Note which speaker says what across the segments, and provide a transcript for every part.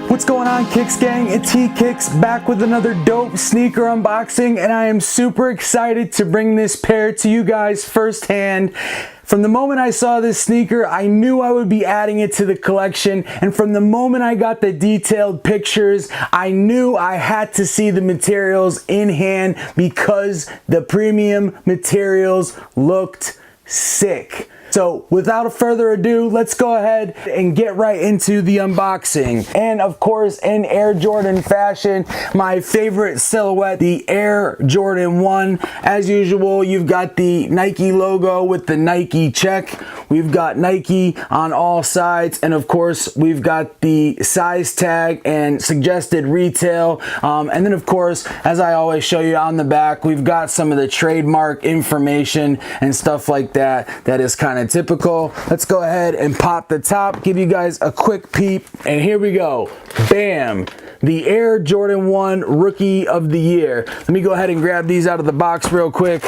Speaker 1: What's going on, Kicks Gang? It's Kicks back with another dope sneaker unboxing, and I am super excited to bring this pair to you guys firsthand. From the moment I saw this sneaker, I knew I would be adding it to the collection, and from the moment I got the detailed pictures, I knew I had to see the materials in hand because the Preemeeyum materials looked sick. So without further ado, let's go ahead and get right into the unboxing. And of course, in Air Jordan fashion, my favorite silhouette, the Air Jordan 1. As usual, you've got the Nike logo with the Nike check. We've got Nike on all sides, and of course, we've got the size tag and suggested retail. And then of course, as I always show you on the back, we've got some of the trademark information and stuff like that. That is kind of typical. Let's go ahead and pop the top, give you guys a quick peep, and here we go. Bam! The Air Jordan 1 Rookie of the Year. Let me go ahead and grab these out of the box real quick.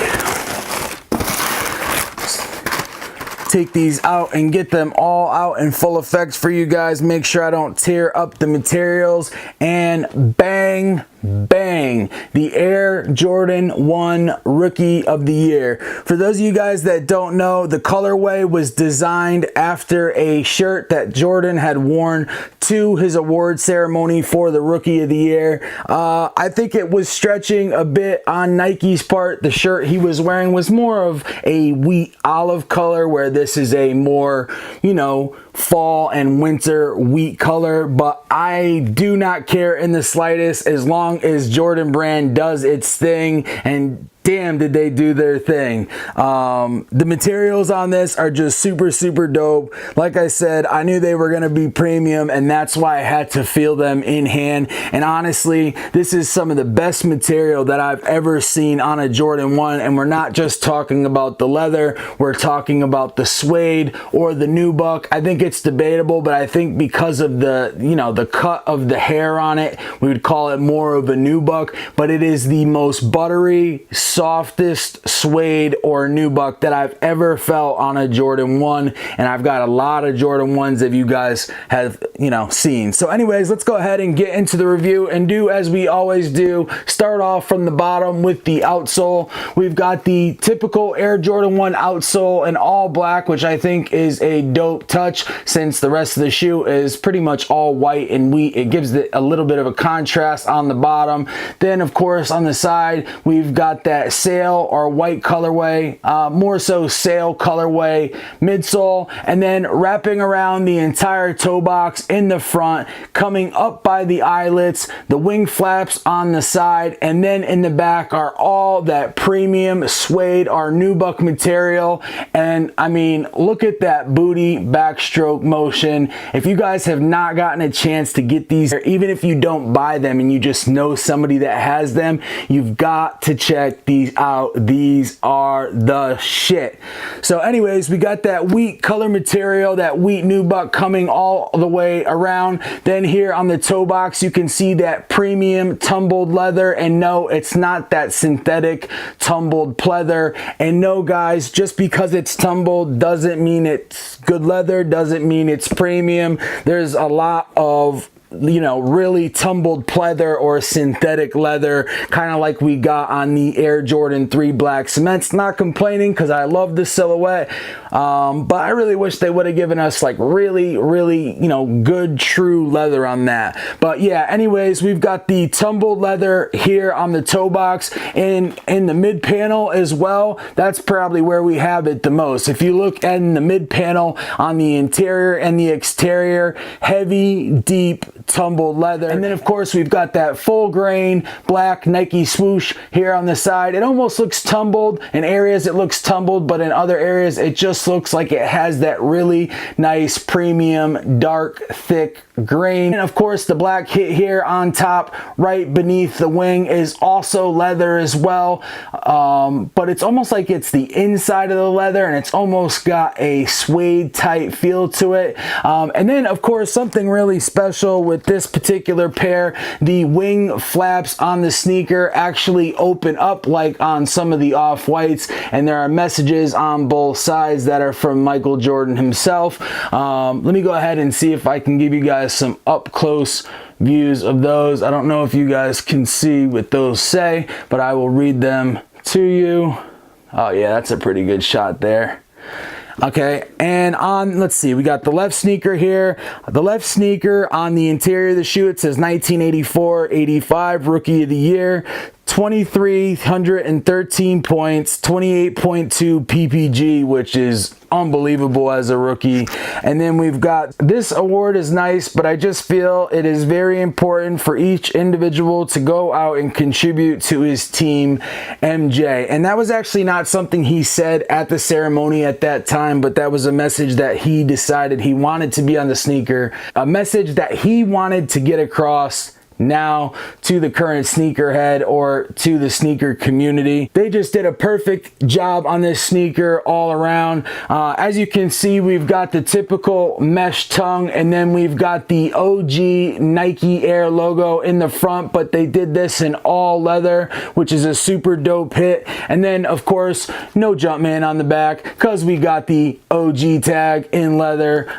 Speaker 1: Take these out and get them all out in full effect for you guys. Make sure I don't tear up the materials, and bang, bang, the Air Jordan 1 Rookie of the Year. For those of you guys that don't know, the colorway was designed after a shirt that Jordan had worn to his award ceremony for the Rookie of the Year. I think it was stretching a bit on Nike's part. The shirt he was wearing was more of a wheat olive color, where this is a more, you know, fall and winter wheat color, but I do not care in the slightest as long as Jordan Brand does its thing, and damn did they do their thing. The materials on this are just super dope. Like I said, I knew they were going to be premium, and that's why I had to feel them in hand. And honestly, this is some of the best material that I've ever seen on a Jordan 1, and we're not just talking about the leather, we're talking about the suede or the nubuck. I think it's debatable, but I think because of the, you know, the cut of the hair on it, we would call it more of a nubuck, but it is the most buttery, softest suede or nubuck that I've ever felt on a Jordan 1, and I've got a lot of Jordan 1s that you guys have, you know, seen. So anyways, let's go ahead and get into the review and do as we always do. Start off from the bottom with the outsole. We've got the typical Air Jordan 1 outsole in all black, which I think is a dope touch since the rest of the shoe is pretty much all white and wheat. It gives it a little bit of a contrast on the bottom. Then of course on the side, we've got that sail or white colorway, more so sail colorway midsole, and then wrapping around the entire toe box in the front, coming up by the eyelets, the wing flaps on the side, and then in the back are all that premium suede or nubuck material. And I mean, look at that booty backstroke motion. If you guys have not gotten a chance to get these, or even if you don't buy them and you just know somebody that has them, you've got to check these out. These are the shit. So anyways, we got that wheat color material, that wheat nubuck coming all the way around. Then here on the toe box, you can see that premium tumbled leather, and no, it's not that synthetic tumbled pleather. And no guys, just because it's tumbled doesn't mean it's good leather, doesn't mean it's premium. There's a lot of, you know, really tumbled pleather or synthetic leather, kind of like we got on the Air Jordan 3 Black Cements. Not complaining because I love the silhouette, but I really wish they would have given us like really, you know, good true leather on that. But yeah, anyways, we've got the tumbled leather here on the toe box, and in the mid panel as well. That's probably where we have it the most. If you look at in the mid panel on the interior and the exterior, heavy, deep tumbled leather. And then of course we've got that full grain black Nike swoosh here on the side. It almost looks tumbled. In areas it looks tumbled, but in other areas it just looks like it has that really nice premium dark thick grain. And of course the black hit here on top right beneath the wing is also leather as well, but it's almost like it's the inside of the leather, and it's almost got a suede type feel to it. And then of course something really special with this particular pair, the wing flaps on the sneaker actually open up like on some of the off-whites, and there are messages on both sides that are from Michael Jordan himself. Let me go ahead and see if I can give you guys some up close views of those. I don't know if you guys can see what those say, but I will read them to you. Oh yeah, that's a pretty good shot there. Okay, and on, let's see, we got the left sneaker here. The left sneaker on the interior of the shoe, it says 1984-85 Rookie of the Year. 2,313 points, 28.2 PPG, which is unbelievable as a rookie. And then we've got, this award is nice, but I just feel it is very important for each individual to go out and contribute to his team, MJ. And that was actually not something he said at the ceremony at that time, but that was a message that he decided he wanted to be on the sneaker, a message that he wanted to get across now to the current sneakerhead or to the sneaker community. They just did a perfect job on this sneaker all around. As you can see, we've got the typical mesh tongue, and then we've got the OG Nike Air logo in the front, but they did this in all leather, which is a super dope hit. And then of course, no Jumpman on the back because we got the OG tag in leather.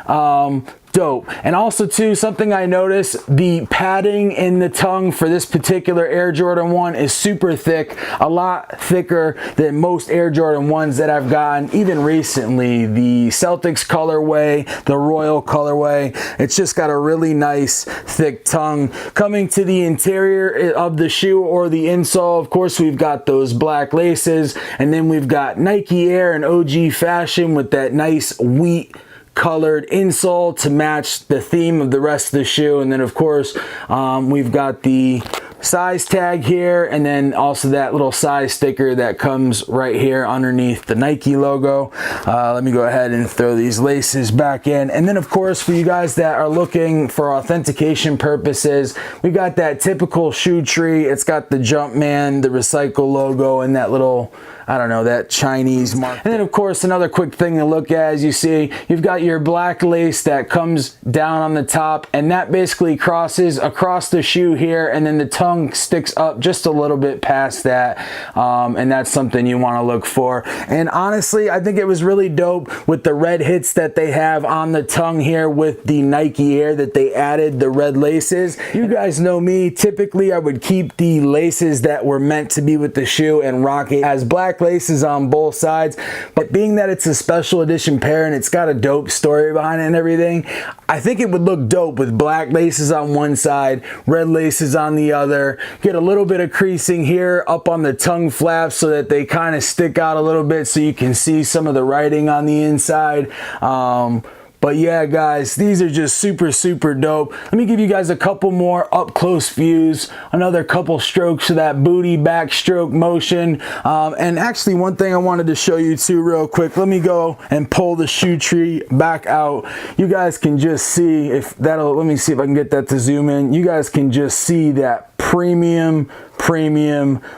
Speaker 1: Dope. And also too, something I noticed, the padding in the tongue for this particular Air Jordan 1 is super thick, a lot thicker than most Air Jordan 1s that I've gotten, even recently. The Celtics colorway, the Royal colorway, it's just got a really nice thick tongue. Coming to the interior of the shoe or the insole, of course, we've got those black laces, and then we've got Nike Air in OG fashion with that nice wheat colored insole to match the theme of the rest of the shoe. And then of course we've got the size tag here, and then also that little size sticker that comes right here underneath the Nike logo. Let me go ahead and throw these laces back in. And then of course, for you guys that are looking for authentication purposes, we got that typical shoe tree. It's got the Jumpman, the Recycle logo, and that little, I don't know, that Chinese mark. And then of course, another quick thing to look at, as you see, you've got your black lace that comes down on the top, and that basically crosses across the shoe here, and then the tongue sticks up just a little bit past that, and that's something you want to look for. And honestly, I think it was really dope with the red hits that they have on the tongue here with the Nike Air, that they added the red laces. You guys know me, typically I would keep the laces that were meant to be with the shoe and rock it as black laces on both sides, but being that it's a special edition pair and it's got a dope story behind it and everything, I think it would look dope with black laces on one side, red laces on the other. Get a little bit of creasing here up on the tongue flaps so that they kind of stick out a little bit so you can see some of the writing on the inside. But yeah, guys, these are just super dope. Let me give you guys a couple more up close views, another couple strokes of that booty backstroke motion. And actually one thing I wanted to show you too real quick, let me go and pull the shoe tree back out. You guys can just see if that'll, let me see if I can get that to zoom in. You guys can just see that premium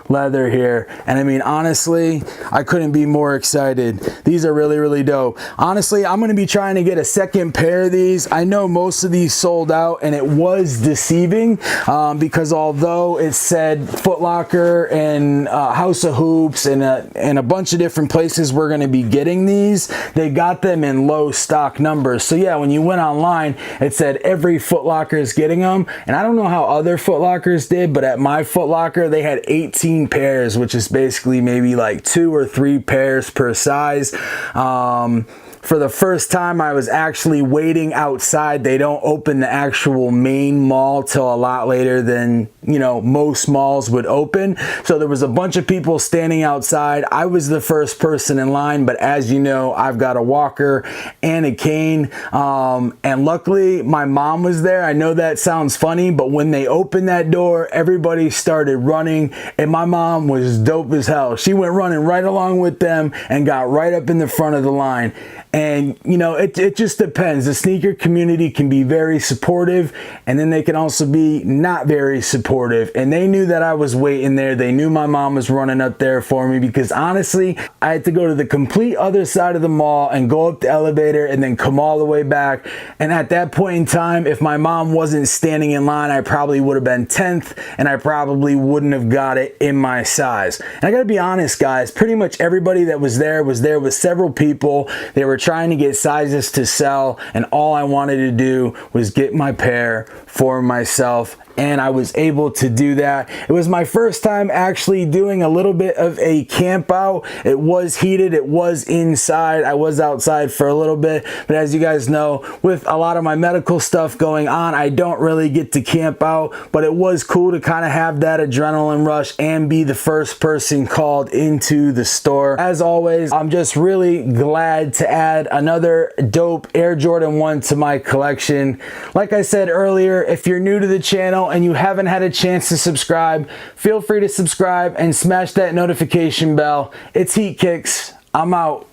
Speaker 1: leather here, and I mean, honestly, I couldn't be more excited. These are really dope. Honestly, I'm going to be trying to get a second pair of these. I know most of these sold out, and it was deceiving because although it said Foot Locker and House of Hoops and a bunch of different places we're going to be getting these, they got them in low stock numbers. So yeah, when you went online, it said every Foot Locker is getting them, and I don't know how other Foot Lockers did, but at my Foot Locker they had 18 pairs, which is basically maybe like 2 or 3 pairs per size. For the first time, I was actually waiting outside. They don't open the actual main mall till a lot later than, you know, most malls would open. So there was a bunch of people standing outside. I was the first person in line, but as you know, I've got a walker and a cane. And luckily my mom was there. I know that sounds funny, but when they opened that door, everybody started running, and my mom was dope as hell. She went running right along with them and got right up in the front of the line. And you know, it just depends. The sneaker community can be very supportive, and then they can also be not very supportive. And they knew that I was waiting there. They knew my mom was running up there for me, because honestly, I had to go to the complete other side of the mall and go up the elevator and then come all the way back. And at that point in time, if my mom wasn't standing in line, I probably would have been 10th, and I probably wouldn't have got it in my size. And I gotta be honest, guys, pretty much everybody that was there with several people. They were trying to get sizes to sell, and all I wanted to do was get my pair for myself, and I was able to do that. It was my first time actually doing a little bit of a camp out. It was heated, it was inside, I was outside for a little bit, but as you guys know, with a lot of my medical stuff going on, I don't really get to camp out, but it was cool to kind of have that adrenaline rush and be the first person called into the store. As always, I'm just really glad to add another dope Air Jordan 1 to my collection. Like I said earlier, if you're new to the channel and you haven't had a chance to subscribe, feel free to subscribe and smash that notification bell. It's Heat Kicks. I'm out.